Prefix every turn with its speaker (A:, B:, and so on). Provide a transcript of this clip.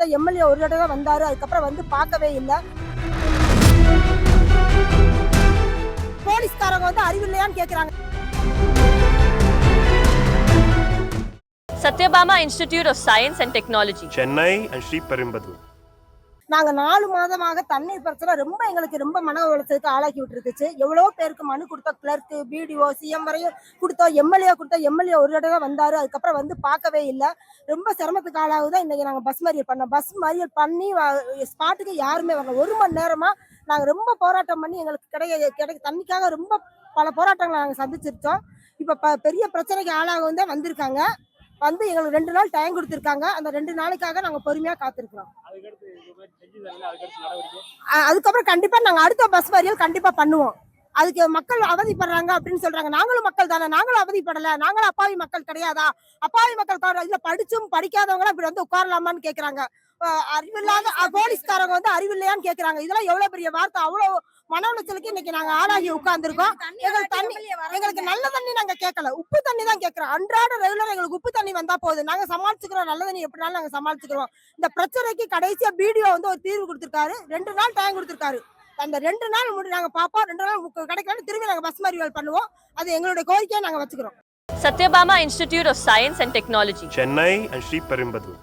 A: கொடுத்த எம்எல்ஏ ஒரு தடவை தான் வந்தாரு, அதுக்கப்புறம் வந்து பார்க்கவே இல்லை. போலீஸ்காரங்க வந்து அறிவில்லையான்னு கேக்குறாங்க.
B: Satyabama Institute of Science and Technology,
C: Chennai and Sriperumbudur.
A: நாங்க 4 மாதமாக தண்ணீர் பிரச்சனை எங்களுக்கு ரொம்ப மன உளைச்சலுக்கு ஆளாக்கி விட்டுருச்சு. எவ்வளவோ பேருக்கு மனு கொடுத்தோம், கிளர்க்கு, பிடிஓ, சிஎம் வரையும் கொடுத்தோம். எம்எல்ஏ ஒரு தடவை வந்தாரு, அதுக்கப்புறம் வந்து பார்க்கவே இல்லை. ரொம்ப சிரமத்துக்கு ஆளாகுதான். இன்னைக்கு நாங்க பஸ் மறியல் பண்ணோம். பஸ் மறியல் பண்ணி ஸ்பாட்டுக்கு யாருமே வரல. 1 மணி நேரமா நாங்க ரொம்ப போராட்டம் பண்ணி எங்களுக்கு தண்ணிக்காக ரொம்ப பல போராட்டங்களை நாங்க சந்திச்சிருச்சோம். இப்ப பெரிய பிரச்சனைக்கு ஆளாகவும் தான் வந்திருக்காங்க. வந்து எங்களுக்கு 2 நாள் டைம் கொடுத்துருக்காங்க. அந்த 2 நாளைக்காக நாங்க பொறுமையா காத்திருக்கிறோம். அதுக்கப்புறம் கண்டிப்பா நாங்க அடுத்த பஸ் மறியல் கண்டிப்பா பண்ணுவோம். அதுக்கு மக்கள் அவதிப்படுறாங்க அப்படின்னு சொல்றாங்க. நாங்களும் மக்கள் தானே, நாங்களும் அவதிப்படல, நாங்களும் அப்பாவி மக்கள் கிடையாதா? அப்பாவி மக்கள் இதுல படிச்சும் படிக்காதவங்க இப்படி வந்து உட்காரலாமான்னு கேக்குறாங்க. அறிவில்லாத போலீஸ்காரங்க வந்து அறிவில்லையான்னு கேக்குறாங்க. இதெல்லாம் எவ்வளவு பெரிய வார்த்தை! அவ்வளவு மன உளைச்சலுக்கு இன்னைக்கு நாங்க ஆளாகி உட்கார்ந்துருக்கோம். எங்களுக்கு நல்ல தண்ணி நாங்க கேட்கல, உப்பு தண்ணி தான் கேட்கிறோம். அன்றாட ரெகுலர் எங்களுக்கு உப்பு தண்ணி வந்தா போதும், நாங்க சமாளிச்சுக்கிறோம். நல்ல தண்ணி எப்படினாலும் நாங்க சமாளிச்சுக்கிறோம். இந்த பிரச்சனைக்கு கடைசியா பிடிஓ வந்து ஒரு தீர்வு கொடுத்திருக்காரு. 2 நாள் டைம் கொடுத்திருக்காரு. அந்த 2 நாள் நாங்க பாப்போம். 2 நாள் கிடைக்கலன்னு திரும்பி நாங்க பஸ் மறியல் பண்ணுவோம். அது எங்களுடைய கோரிக்கையை நாங்க வச்சுக்கிறோம்.
B: Satyabama Institute of Science and Technology,
C: Chennai and Sriperumbudur.